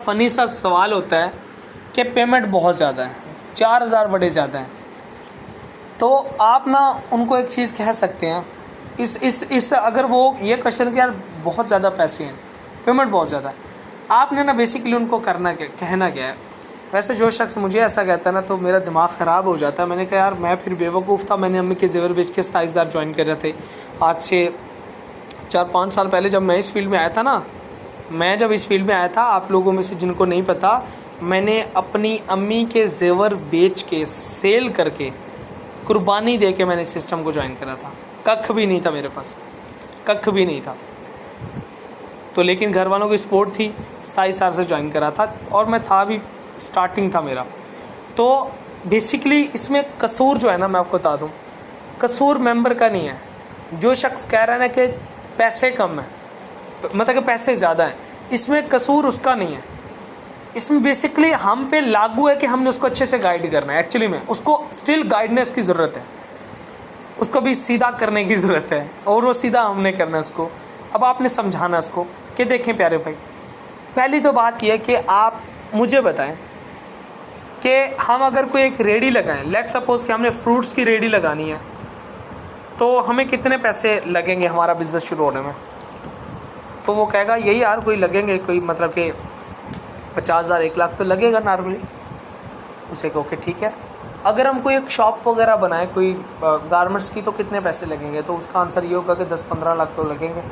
Funny सा सवाल होता है कि पेमेंट बहुत ज़्यादा है, 4000 बड़े ज़्यादा हैं। तो आप ना उनको एक चीज़ कह सकते हैं, इस अगर वो ये क्वेश्चन कि यार बहुत ज़्यादा पैसे हैं, पेमेंट बहुत ज़्यादा है, आपने ना बेसिकली उनको करना क्या, कहना क्या है। वैसे जो शख्स मुझे ऐसा कहता है ना तो मेरा दिमाग ख़राब हो जाता है। मैंने कहा यार मैं फिर बेवकूफ़ था, मैंने अम्मी के ज़ेवर बेच के 27,000 ज्वाइन कर रहे थे। आज से 4-5 साल पहले जब मैं इस फील्ड में आया था ना, जब इस फील्ड में आया था, आप लोगों में से जिनको नहीं पता, मैंने अपनी अम्मी के ज़ेवर बेच के, सेल करके, कुर्बानी दे के मैंने सिस्टम को ज्वाइन करा था। कख भी नहीं था मेरे पास, कख भी नहीं था। तो लेकिन घर वालों की सपोर्ट थी, 27 साल से ज्वाइन करा था और मैं था भी, स्टार्टिंग था मेरा। तो बेसिकली इसमें कसूर जो है ना, मैं आपको बता दूं, कसूर मेंबर का नहीं है। जो शख्स कह रहा है ना कि पैसे कम है, मतलब कि पैसे ज़्यादा हैं, इसमें कसूर उसका नहीं है। इसमें बेसिकली हम पे लागू है कि हमने उसको अच्छे से गाइड करना है। एक्चुअली में उसको स्टिल गाइडनेस की ज़रूरत है, उसको भी सीधा करने की ज़रूरत है और वो सीधा हमने करना है उसको। अब आपने समझाना उसको कि देखें प्यारे भाई, पहली तो बात यह है कि आप मुझे बताएं कि हम अगर कोई एक रेडी लगाएं, लेट्स सपोज कि हमने फ्रूट्स की रेडी लगानी है, तो हमें कितने पैसे लगेंगे हमारा बिज़नेस शुरू होने में। तो वो कहेगा यही यार कोई लगेंगे, कोई मतलब कि 50,000 1 लाख तो लगेगा नॉर्मली। उसे कहो कि ठीक है। अगर हम कोई एक शॉप वगैरह बनाएं कोई गारमेंट्स की, तो कितने पैसे लगेंगे। तो उसका आंसर ये होगा कि 10-15 लाख तो लगेंगे।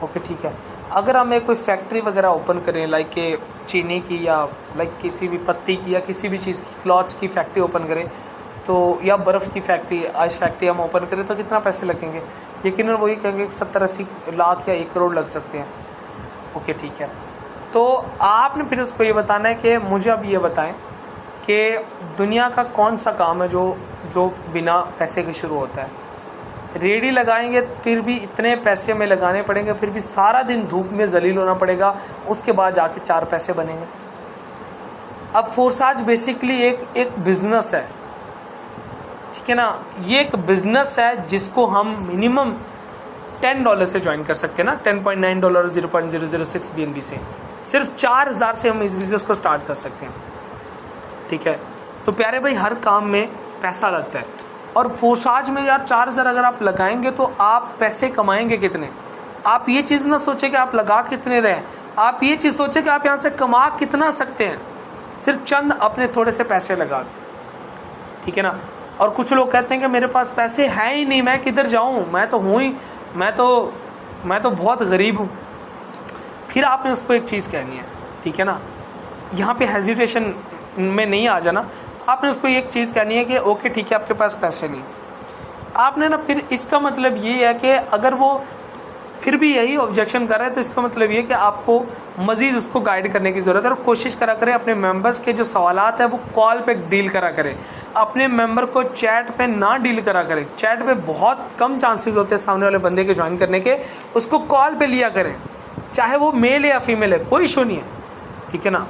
ओके ठीक है। अगर हम एक कोई फैक्ट्री वगैरह ओपन करें, लाइक के चीनी की या लाइक किसी भी पत्ती की या किसी भी चीज़ की, क्लॉथ्स की फैक्ट्री ओपन करें, तो या बर्फ़ की फैक्ट्री, आइस फैक्ट्री हम ओपन करें, तो कितना पैसे लगेंगे। यकीनन वही कहेंगे 70-80 लाख या 1 करोड़ लग सकते हैं। ओके ठीक है। तो आपने फिर उसको ये बताना है कि मुझे अब ये बताएं कि दुनिया का कौन सा काम है जो बिना पैसे के शुरू होता है। रेडी लगाएंगे फिर भी इतने पैसे हमें लगाने पड़ेंगे, फिर भी सारा दिन धूप में जलील होना पड़ेगा, उसके बाद जाके 4 पैसे बनेंगे। अब फोरसाज बेसिकली एक बिज़नेस है, ठीक है ना। ये एक बिज़नेस है जिसको हम मिनिमम $10 से ज्वाइन कर सकते हैं ना, $10.9, 0.006 BNB से। सिर्फ 4,000 से हम इस बिज़नेस को स्टार्ट कर सकते हैं, ठीक है। तो प्यारे भाई, हर काम में पैसा लगता है और फोरसाज में यार 4,000 अगर आप लगाएंगे तो आप पैसे कमाएंगे कितने। आप ये चीज़ ना सोचे कि आप लगा कितने रहे, आप ये चीज़ सोचे कि आप यहाँ से कमा कितना सकते हैं, सिर्फ चंद अपने थोड़े से पैसे लगा, ठीक है ना। और कुछ लोग कहते हैं कि मेरे पास पैसे हैं ही नहीं, मैं किधर जाऊँ, मैं तो बहुत गरीब हूँ। फिर आपने उसको एक चीज़ कहनी है, ठीक है ना। यहाँ पे हेजिटेशन में नहीं आ जाना। आपने उसको एक चीज़ कहनी है कि ओके ठीक है आपके पास पैसे नहीं। आपने ना फिर इसका मतलब ये है कि अगर वो फिर भी यही ऑब्जेक्शन कर रहे हैं, तो इसका मतलब ये कि आपको मज़ीद उसको गाइड करने की ज़रूरत है। और कोशिश करा करें अपने मेंबर्स के जो सवालात हैं वो कॉल पे डील करा करें, अपने मेंबर को चैट पे ना डील करा करें। चैट पे बहुत कम चांसेस होते हैं सामने वाले बंदे के ज्वाइन करने के, उसको कॉल पे लिया करें, चाहे वो मेल है या फीमेल है, कोई इशू नहीं है, ठीक है ना।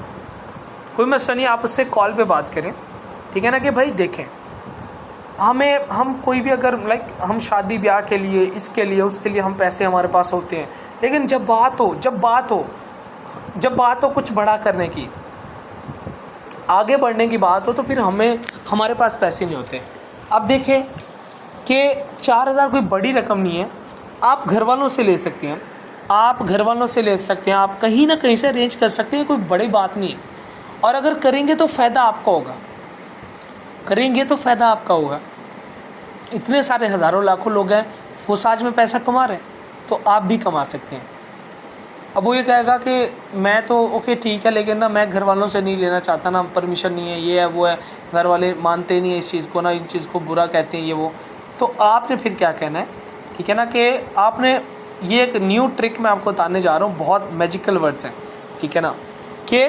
कोई मसला नहीं, आप उससे कॉल पे बात करें, ठीक है ना। कि भाई देखें, हम कोई भी अगर लाइक हम शादी ब्याह के लिए, इसके लिए उसके लिए हम पैसे हमारे पास होते हैं, लेकिन जब बात हो कुछ बड़ा करने की, आगे बढ़ने की बात हो, तो फिर हमारे पास पैसे नहीं होते। अब देखें कि 4,000 कोई बड़ी रकम नहीं है, आप घर वालों से ले सकते हैं, आप कहीं ना कहीं से अरेंज कर सकते हैं, कोई बड़ी बात नहीं है। और अगर करेंगे तो फ़ायदा आपका होगा, इतने सारे हज़ारों लाखों लोग हैं फोरसाज में पैसा कमा रहे हैं, तो आप भी कमा सकते हैं। अब वो ये कहेगा कि मैं तो ओके ठीक है, लेकिन ना मैं घर वालों से नहीं लेना चाहता ना, परमिशन नहीं है, ये है वो है, घर वाले मानते नहीं है इस चीज़ को ना, इन चीज़ को बुरा कहते हैं ये वो। तो आपने फिर क्या कहना है, ठीक है ना। कि आपने ये एक न्यू ट्रिक मैं आपको बताने जा रहा हूँ, बहुत मैजिकल वर्ड्स हैं, ठीक है ना। कि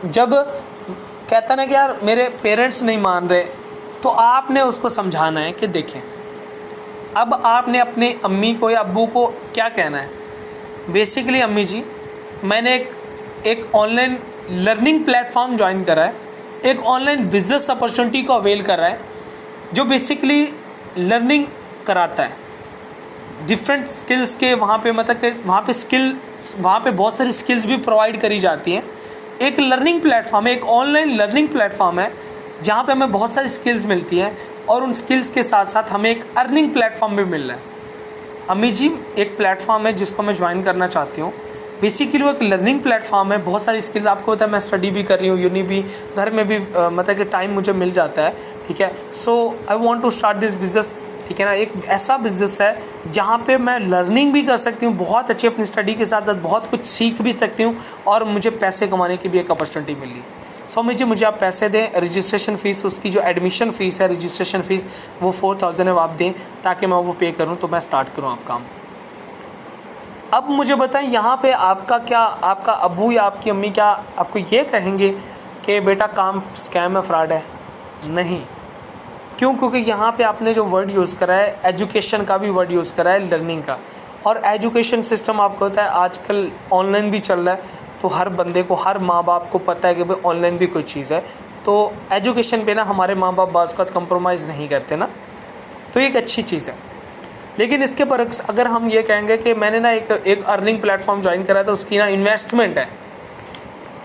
जब कहता ना कि यार मेरे पेरेंट्स नहीं मान रहे, तो आपने उसको समझाना है कि देखें, अब आपने अपने अम्मी को या अब्बू को क्या कहना है। बेसिकली अम्मी जी, मैंने एक ऑनलाइन लर्निंग प्लेटफॉर्म ज्वाइन करा है, एक ऑनलाइन बिजनेस अपॉर्चुनिटी को अवेल कर रहा है, जो बेसिकली लर्निंग कराता है। डिफरेंट स्किल्स के वहाँ पे मतलब कि वहाँ पे बहुत सारी स्किल्स भी प्रोवाइड करी जाती हैं। एक लर्निंग प्लेटफॉर्म है, एक ऑनलाइन लर्निंग प्लेटफॉर्म है जहाँ पे हमें बहुत सारी स्किल्स मिलती हैं और उन स्किल्स के साथ साथ हमें एक अर्निंग प्लेटफॉर्म भी मिल रहा है। अमीजी एक प्लेटफॉर्म है जिसको मैं ज्वाइन करना चाहती हूँ। बेसिकली वो एक लर्निंग प्लेटफॉर्म है, बहुत सारी स्किल्स आपको पता है, मैं स्टडी भी कर रही हूँ, यूनी भी, घर में भी मतलब कि टाइम मुझे मिल जाता है, ठीक है। So I want to start this business, ठीक है ना। एक ऐसा बिज़नेस है जहाँ पे मैं लर्निंग भी कर सकती हूँ, बहुत अच्छी अपनी स्टडी के साथ साथ बहुत कुछ सीख भी सकती हूँ और मुझे पैसे कमाने की भी एक अपॉर्चुनिटी मिली। सो मुझे आप पैसे दें, रजिस्ट्रेशन फ़ीस, उसकी जो एडमिशन फ़ीस है, रजिस्ट्रेशन फ़ीस वो 4000 है, वो आप दें ताकि मैं वो पे करूँ तो मैं स्टार्ट करूँ आप काम। अब मुझे बताएं यहाँ पे आपका क्या, आपका अब्बू या आपकी अम्मी क्या आपको ये कहेंगे कि बेटा काम स्कैम है, फ्रॉड है? नहीं। क्यों? क्योंकि यहाँ पे आपने जो वर्ड यूज़ करा है, एजुकेशन का भी वर्ड यूज़ करा है, लर्निंग का। और एजुकेशन सिस्टम आपको पता है आजकल ऑनलाइन भी चल रहा है, तो हर बंदे को, हर माँ बाप को पता है कि भाई ऑनलाइन भी कोई चीज़ है, तो एजुकेशन पे ना हमारे माँ बाप बाज़ वक़्त कंप्रोमाइज़ नहीं करते ना, तो एक अच्छी चीज़ है। लेकिन इसके बरक्स अगर हम ये कहेंगे कि मैंने ना एक अर्निंग प्लेटफॉर्म ज्वाइन करा था, उसकी ना इन्वेस्टमेंट है,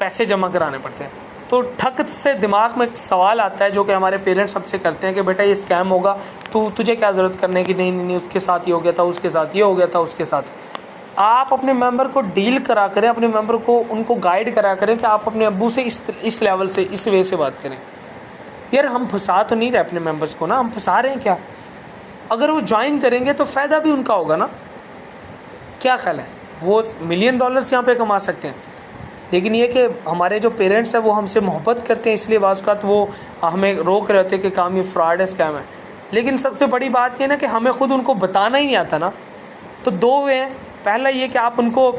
पैसे जमा कराने पड़ते हैं, तो ठक से दिमाग में एक सवाल आता है जो कि हमारे पेरेंट्स सबसे करते हैं कि बेटा ये स्कैम होगा, तुझे क्या ज़रूरत करने की, नहीं उसके साथ ये हो गया था, उसके साथ ये हो गया था, उसके साथ। आप अपने मेंबर को डील करा करें, अपने मेंबर को उनको गाइड करा करें कि आप अपने अब्बू से इस लेवल से, इस वे से बात करें। यार हम फंसा तो नहीं रहे अपने मेंबर्स को ना, हम फंसा रहे हैं क्या? अगर वो ज्वाइन करेंगे तो फ़ायदा भी उनका होगा ना। क्या ख्याल है? वो $1 मिलियन यहाँ पे कमा सकते हैं। लेकिन ये कि हमारे जो पेरेंट्स हैं वो हमसे मोहब्बत करते हैं, इसलिए बाज़ औक़ात वो हमें रोक रहे होते हैं कि काम ये फ्रॉड है, स्कैम है। लेकिन सबसे बड़ी बात ये ना कि हमें ख़ुद उनको बताना ही नहीं आता ना। तो 2 वे हैं। पहला ये कि आप उनको,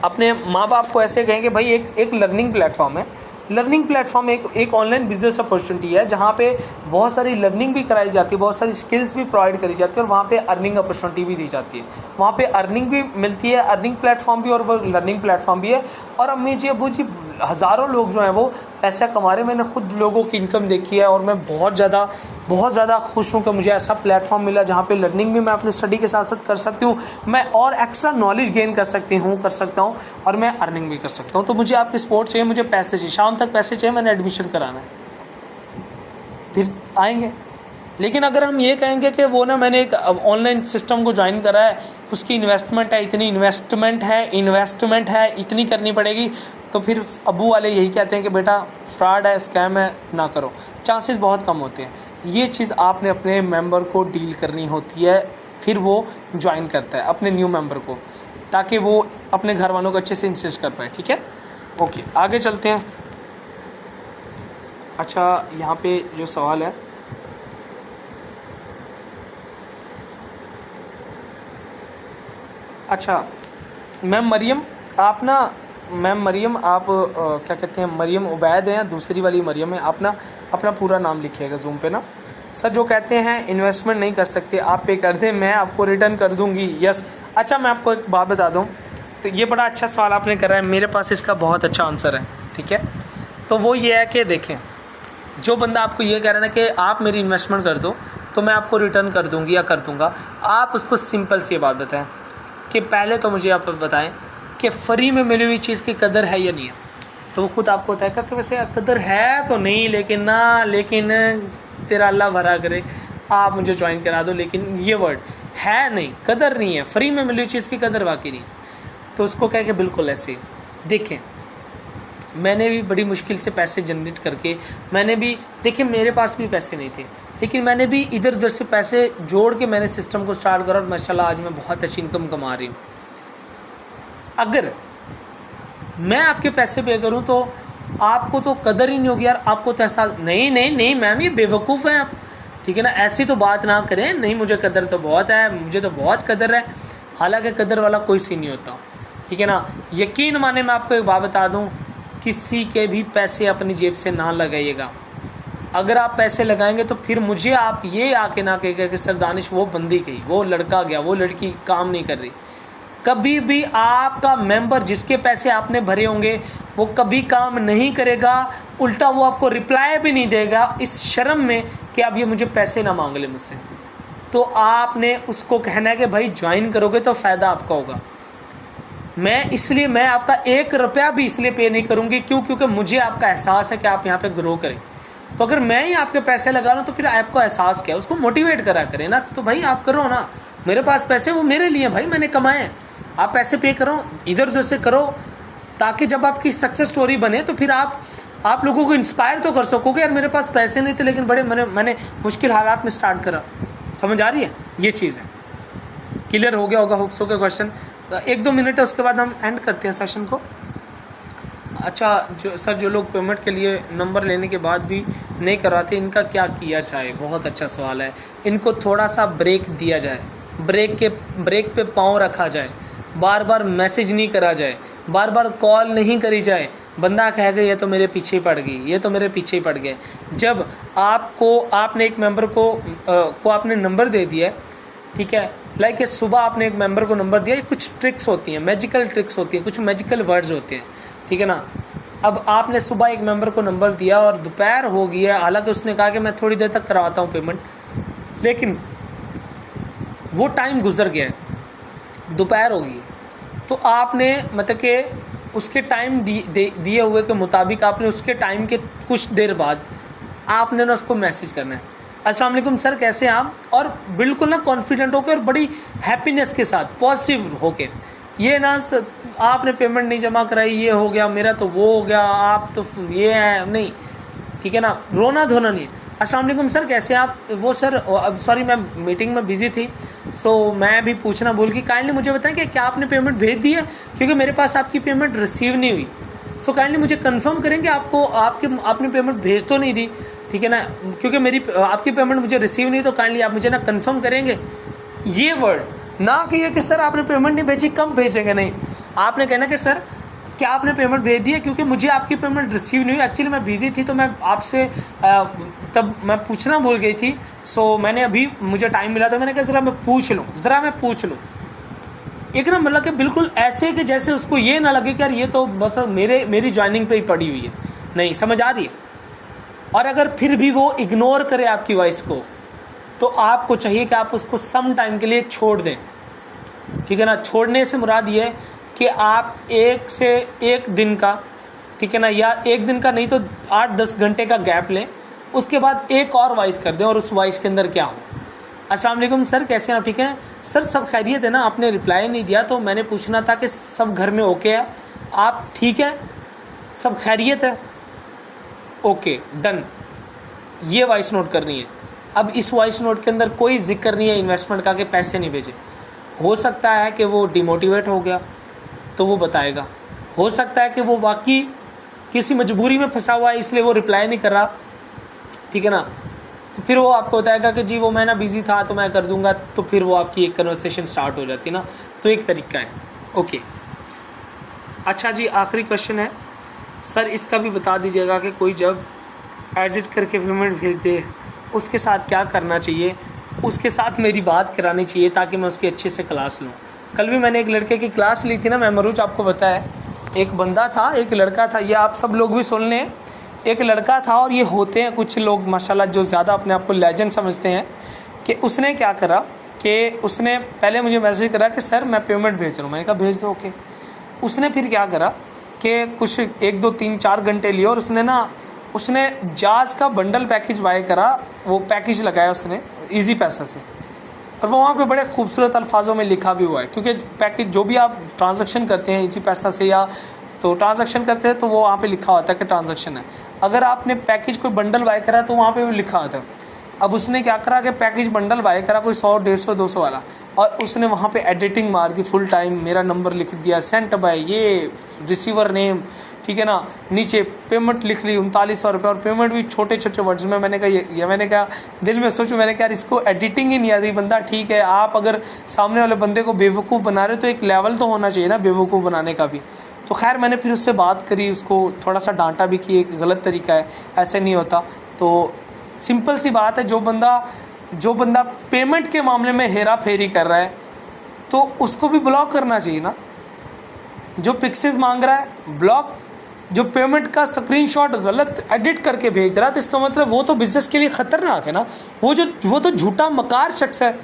अपने माँ बाप को ऐसे कहें कि भाई एक लर्निंग प्लेटफॉर्म है, लर्निंग प्लेटफॉर्म एक ऑनलाइन बिजनेस अपॉर्चुनिटी है जहाँ पे बहुत सारी लर्निंग भी कराई जाती है, बहुत सारी स्किल्स भी प्रोवाइड करी जाती है और वहाँ पे अर्निंग अपॉर्चुनिटी भी दी जाती है। वहाँ पे अर्निंग भी मिलती है, अर्निंग प्लेटफॉर्म भी और वो लर्निंग प्लेटफॉर्म भी है। और अम्मी जी अबू जी हज़ारों लोग जो हैं वो पैसा कमा रहे हैं। मैंने खुद लोगों की इनकम देखी है और मैं बहुत ज़्यादा खुश हूँ कि मुझे ऐसा प्लेटफॉर्म मिला जहाँ पे लर्निंग भी मैं अपनी स्टडी के साथ साथ कर सकती हूँ, मैं और एक्स्ट्रा नॉलेज गेन कर सकता हूँ और मैं अर्निंग भी कर सकता हूँ। तो मुझे आपकी सपोर्ट चाहिए, मुझे पैसे चाहिए, शाम तक पैसे चाहिए, मैंने एडमिशन कराना है, फिर आएंगे। लेकिन अगर हम ये कहेंगे कि वो ना मैंने एक ऑनलाइन सिस्टम को ज्वाइन करा है, उसकी इन्वेस्टमेंट है इतनी करनी पड़ेगी, तो फिर अबू वाले यही कहते हैं कि बेटा फ्रॉड है, स्कैम है, ना करो। चांसेस बहुत कम होते हैं। ये चीज़ आपने अपने मेंबर को डील करनी होती है, फिर वो ज्वाइन करता है अपने न्यू मेंबर को, ताकि वो अपने घर वालों को अच्छे से इंसिस्ट कर पाए। ठीक है, ओके, आगे चलते हैं। अच्छा, यहाँ पे जो सवाल है, अच्छा मैम मरियम, आप क्या कहते हैं, मरियम उबैद हैं या दूसरी वाली मरियम है? आप ना अपना पूरा नाम लिखिएगा जूम पे ना। सर जो कहते हैं इन्वेस्टमेंट नहीं कर सकते, आप पे कर दें, मैं आपको रिटर्न कर दूंगी। यस। अच्छा मैं आपको एक बात बता दूं, तो ये बड़ा अच्छा सवाल आपने करा है, मेरे पास इसका बहुत अच्छा आंसर है। ठीक है, तो वो ये है कि देखें, जो बंदा आपको ये कह रहा है ना कि आप मेरी इन्वेस्टमेंट कर दो तो मैं आपको रिटर्न कर दूंगी या कर दूंगा, आप उसको सिंपल सी बात बताएं कि पहले तो मुझे आप बताएं कि फ्री में मिली हुई चीज़ की कदर है या नहीं है। तो वो खुद आपको बताएगा कि वैसे कदर है तो नहीं, लेकिन तेरा अल्लाह भरा करे, आप मुझे ज्वाइन करा दो, लेकिन ये वर्ड है नहीं, कदर नहीं है, फ्री में मिली हुई चीज़ की कदर वाकई नहीं। तो उसको कह के बिल्कुल ऐसे देखें, मैंने भी बड़ी मुश्किल से पैसे जनरेट करके, देखिए मेरे पास भी पैसे नहीं थे, लेकिन मैंने भी इधर उधर से पैसे जोड़ के मैंने सिस्टम को स्टार्ट करा और माशाल्लाह आज मैं बहुत अच्छी इनकम कमा रही हूँ। अगर मैं आपके पैसे पे करूँ तो आपको तो कदर ही नहीं होगी यार, आपको तो एहसास नहीं मैम ये बेवकूफ़ है आप, ठीक है ना, ऐसी तो बात ना करें, नहीं मुझे कदर तो बहुत है, मुझे तो बहुत कदर है। हालांकि कदर वाला कोई सीन नहीं होता, ठीक है ना। यकीन माने मैं आपको एक बात बता दूँ, किसी के भी पैसे अपनी जेब से ना लगाइएगा। अगर आप पैसे लगाएंगे तो फिर मुझे आप ये आके ना कहेगा कि सर दानिश वो बंदी गई, वो लड़का गया, वो लड़की काम नहीं कर रही। कभी भी आपका मेंबर जिसके पैसे आपने भरे होंगे वो कभी काम नहीं करेगा, उल्टा वो आपको रिप्लाई भी नहीं देगा इस शर्म में कि अब ये मुझे पैसे ना मांग ले मुझसे। तो आपने उसको कहना है कि भाई ज्वाइन करोगे तो फ़ायदा आपका होगा। मैं आपका 1 रुपया भी इसलिए पे नहीं करूँगी, क्यों? क्योंकि मुझे आपका एहसास है कि आप यहाँ पे ग्रो करें। तो अगर मैं ही आपके पैसे लगा रहा हूँ तो फिर आपको एहसास क्या है, उसको मोटिवेट करा करें ना। तो भाई आप करो ना, मेरे पास पैसे वो मेरे लिए भाई, मैंने कमाए हैं, आप पैसे पे करो, इधर उधर से करो, ताकि जब आपकी सक्सेस स्टोरी बने तो फिर आप लोगों को इंस्पायर तो कर सकोगे, यार मेरे पास पैसे नहीं थे लेकिन बड़े मैंने मुश्किल हालात में स्टार्ट करा। समझ आ रही है? ये चीज़ है। क्लियर हो गया होगा होप्स के क्वेश्चन। 1-2 मिनट है, उसके बाद हम एंड करते हैं सेशन को। अच्छा जो लोग पेमेंट के लिए नंबर लेने के बाद भी नहीं करवाते, इनका क्या किया जाए? बहुत अच्छा सवाल है। इनको थोड़ा सा ब्रेक दिया जाए, ब्रेक पे पाँव रखा जाए, बार बार मैसेज नहीं करा जाए, बार बार कॉल नहीं करी जाए। बंदा कहेगा ये तो मेरे पीछे ही पड़ गई, ये तो मेरे पीछे ही पड़ गए। जब आपने एक मेंबर को आपने नंबर दे दिया, ठीक है, लाइक सुबह आपने एक मेंबर को नंबर दिया, कुछ ट्रिक्स होती हैं, मैजिकल ट्रिक्स होती हैं, कुछ मैजिकल वर्ड्स होते हैं, ठीक है ना। अब आपने सुबह एक मेंबर को नंबर दिया और दोपहर हो गई है, हालांकि उसने कहा कि मैं थोड़ी देर तक करवाता हूँ पेमेंट, लेकिन वो टाइम गुजर गया है, दोपहर हो गई है, तो आपने मतलब कि उसके टाइम दिए हुए के मुताबिक आपने उसके टाइम के कुछ देर बाद आपने ना उसको मैसेज करना है, अस्सलाम वालेकुम सर कैसे हैं आप, और बिल्कुल ना कॉन्फिडेंट होकर और बड़ी हैप्पीनेस के साथ पॉजिटिव होके, ये ना आपने पेमेंट नहीं जमा कराई, ये हो गया मेरा तो वो हो गया, आप तो ये है नहीं, ठीक है ना, रोना धोना नहीं। अस्सलाम वालेकुम सर कैसे आप, वो सर अब सॉरी मैं मीटिंग में बिज़ी थी, सो मैं भी पूछना भूल गई, काइंडली मुझे बताएं कि क्या आपने पेमेंट भेज दी है, क्योंकि मेरे पास आपकी पेमेंट रिसीव नहीं हुई। सो काइंडली मुझे कंफर्म करेंगे आपने पेमेंट भेज तो नहीं दी, ठीक है ना, क्योंकि आपकी पेमेंट मुझे रिसीव नहीं, तो काइंडली आप मुझे ना कंफर्म करेंगे। ये वर्ड ना कि सर आपने पेमेंट नहीं भेजी, कब भेजेंगे, नहीं, आपने कहना कि सर क्या आपने पेमेंट भेज दी है, क्योंकि मुझे आपकी पेमेंट रिसीव नहीं हुई, एक्चुअली मैं बिज़ी थी, तो मैं आपसे तब मैं पूछना भूल गई थी, सो मैंने अभी मुझे टाइम मिला तो मैंने कहा ज़रा मैं पूछ लूँ। एक ना मतलब कि बिल्कुल ऐसे कि जैसे उसको ये ना लगे कि यार ये तो बस मेरी ज्वाइनिंग पे ही पड़ी हुई है, नहीं, समझ आ रही है। और अगर फिर भी वो इग्नोर करे आपकी वॉइस को, तो आपको चाहिए कि आप उसको सम टाइम के लिए छोड़ दें, ठीक है ना। छोड़ने से मुराद ये है कि आप 1 से 1 दिन का, ठीक है ना, या 1 दिन का नहीं तो 8-10 घंटे का गैप लें, उसके बाद एक और वॉइस कर दें और उस वॉइस के अंदर क्या हो, अस्सलाम वालेकुम सर कैसे हैं आप, ठीक है सर, सब खैरियत है ना, आपने रिप्लाई नहीं दिया तो मैंने पूछना था कि सब घर में ओके है, आप ठीक है, सब खैरियत है, ओके डन, ये वॉइस नोट करनी है। अब इस वॉइस नोट के अंदर कोई जिक्र नहीं है इन्वेस्टमेंट का कि पैसे नहीं भेजे। हो सकता है कि वो डिमोटिवेट हो गया तो वो बताएगा, हो सकता है कि वो वाकई किसी मजबूरी में फंसा हुआ है इसलिए वो रिप्लाई नहीं कर रहा, ठीक है ना, तो फिर वो आपको बताएगा कि जी वो मैं ना बिज़ी था तो मैं कर दूंगा, तो फिर वो आपकी एक कन्वर्सेशन स्टार्ट हो जाती है ना, तो एक तरीका है। ओके, अच्छा जी, आखिरी क्वेश्चन है सर, इसका भी बता दीजिएगा कि कोई जब एडिट करके पेमेंट भेज दे उसके साथ क्या करना चाहिए, उसके साथ मेरी बात करानी चाहिए ताकि मैं उसकी अच्छे से क्लास लूँ। कल भी मैंने एक लड़के की क्लास ली थी ना, मैं मरूज आपको बताया, एक बंदा था, एक लड़का था, ये आप सब लोग भी सुन लें, एक लड़का था, और ये होते हैं कुछ लोग माशाल्लाह जो ज़्यादा अपने आप को लेजेंड समझते हैं, कि उसने क्या करा कि उसने पहले मुझे मैसेज करा कि सर मैं पेमेंट भेज रहा हूँ, मैंने कहा भेज दो, ओके। उसने फिर क्या करा कि कुछ 1, 2, 3, 4 घंटे लिए और उसने जाज का बंडल पैकेज बाय करा, वो पैकेज लगाया उसने ईजी पैसा से, और वो वहाँ पे बड़े खूबसूरत अल्फाजों में लिखा भी हुआ है, क्योंकि पैकेज जो भी आप ट्रांजैक्शन करते हैं इसी पैसा से या तो ट्रांजैक्शन करते हैं तो वो वहाँ पे लिखा होता है कि ट्रांजैक्शन है। अगर आपने पैकेज कोई बंडल बाय करा तो वहाँ पे भी लिखा होता है। अब उसने क्या करा कि पैकेज बंडल बाय करा कोई 100, 150, 200 वाला, और उसने वहाँ पे एडिटिंग मार दी फुल टाइम, मेरा नंबर लिख दिया, सेंट बाय ये रिसीवर नेम, ठीक है ना, नीचे पेमेंट लिख ली 3900 रुपये, और पेमेंट भी छोटे छोटे वर्ड्स में। मैंने कहा ये मैंने कहा दिल में सोचूं, मैंने कहा यार इसको एडिटिंग ही नहीं आती, बंदा ठीक है, आप अगर सामने वाले बंदे को बेवकूफ़ बना रहे हो तो एक लेवल तो होना चाहिए ना बेवकूफ़ बनाने का भी। तो खैर मैंने फिर उससे बात करी, उसको थोड़ा सा डांटा भी कि एक गलत तरीका है, ऐसे नहीं होता। तो सिंपल सी बात है, जो बंदा पेमेंट के मामले में हेरा फेरी कर रहा है तो उसको भी ब्लॉक करना चाहिए ना। जो पिक्सेस मांग रहा है ब्लॉक, जो पेमेंट का स्क्रीनशॉट गलत एडिट करके भेज रहा है, तो इसका मतलब वो तो बिज़नेस के लिए ख़तरनाक है ना। वो तो झूठा मकार शख्स है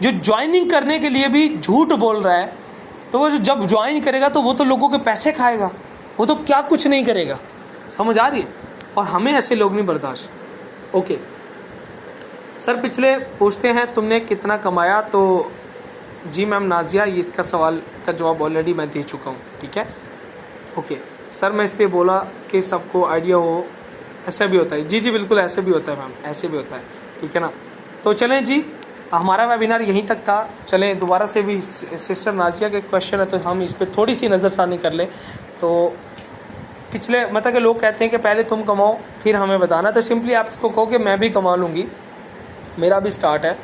जो ज्वाइनिंग करने के लिए भी झूठ बोल रहा है। तो वो जब ज्वाइन करेगा तो वो तो लोगों के पैसे खाएगा, वो तो क्या कुछ नहीं करेगा। समझ आ रही है? और हमें ऐसे लोग नहीं बर्दाश्त। ओके सर, पिछले पूछते हैं तुमने कितना कमाया, तो जी मैम नाजिया, ये इसका सवाल का जवाब ऑलरेडी मैं दे चुका हूँ। ठीक है, ओके सर, मैं इसलिए बोला कि सबको आइडिया हो। ऐसा भी होता है? जी जी बिल्कुल ऐसे भी होता है मैम, ऐसे भी होता है। ठीक है ना। तो चलें जी, हमारा वेबिनार यहीं तक था। चलें दोबारा से भी सिस्टर नाजिया के क्वेश्चन है तो हम इस पर थोड़ी सी नज़रसानी कर लें। तो पिछले मतलब कि लोग कहते हैं कि पहले तुम कमाओ फिर हमें बताना, तो सिंपली आप इसको कहो कि मैं भी कमा लूँगी, मेरा भी स्टार्ट है।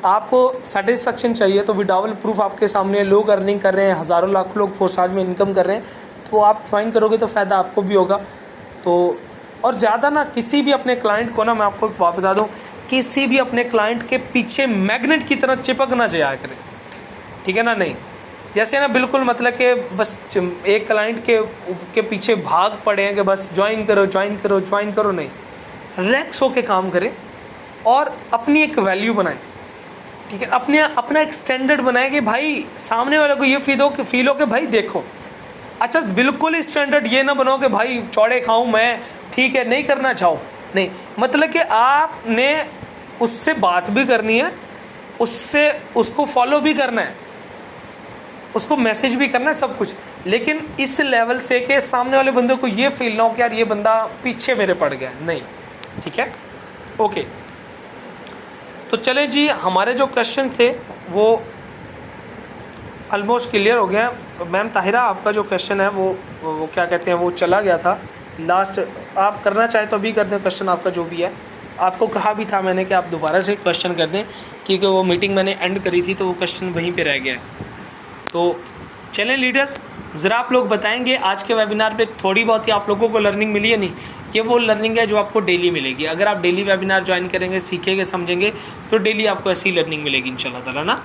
आपको सेटिस्फेक्शन चाहिए तो विदाउट प्रूफ आपके सामने लोग अर्निंग कर रहे हैं, हज़ारों लाखों लोग फोर्साज में इनकम कर रहे हैं, तो आप ज्वाइन करोगे तो फ़ायदा आपको भी होगा। तो और ज़्यादा ना किसी भी अपने क्लाइंट को ना, मैं आपको एक बात बता दूँ, किसी भी अपने क्लाइंट के पीछे मैग्नेट की तरह चिपक ना जाया करें। ठीक है ना। नहीं जैसे ना बिल्कुल मतलब कि बस एक क्लाइंट के पीछे भाग पड़े हैं कि बस ज्वाइन करो ज्वाइन करो ज्वाइन करो। नहीं, रिलैक्स होके काम करें और अपनी एक वैल्यू बनाएं। ठीक है, अपना एक स्टैंडर्ड बनाएं कि भाई सामने वाले को ये फील हो कि भाई देखो। अच्छा, बिल्कुल ही स्टैंडर्ड ये ना बनाओ कि भाई चौड़े खाऊं मैं, ठीक है, नहीं करना चाहो। नहीं, मतलब कि आपने उससे बात भी करनी है, उसको फॉलो भी करना है, उसको मैसेज भी करना है, सब कुछ, लेकिन इस लेवल से कि सामने वाले बंदे को ये फील ना हो कि यार ये बंदा पीछे मेरे पड़ गया। नहीं, ठीक है, ओके। तो चलें जी, हमारे जो क्वेश्चन थे वो ऑलमोस्ट क्लियर हो गया। मैम ताहिरा, आपका जो क्वेश्चन है वो क्या कहते हैं, वो चला गया था लास्ट। आप करना चाहें तो अभी कर दें क्वेश्चन आपका जो भी है। आपको कहा भी था मैंने कि आप दोबारा से क्वेश्चन कर दें, क्योंकि वो मीटिंग मैंने एंड करी थी तो वो क्वेश्चन वहीं पे रह गया है। तो चलें लीडर्स, ज़रा आप लोग बताएंगे आज के वेबिनार पे थोड़ी बहुत ही आप लोगों को लर्निंग मिली है? नहीं, ये वो लर्निंग है जो आपको डेली मिलेगी। अगर आप डेली वेबिनार ज्वाइन करेंगे, सीखेंगे, समझेंगे, तो डेली आपको ऐसी लर्निंग मिलेगी इंशाल्लाह ताला ना।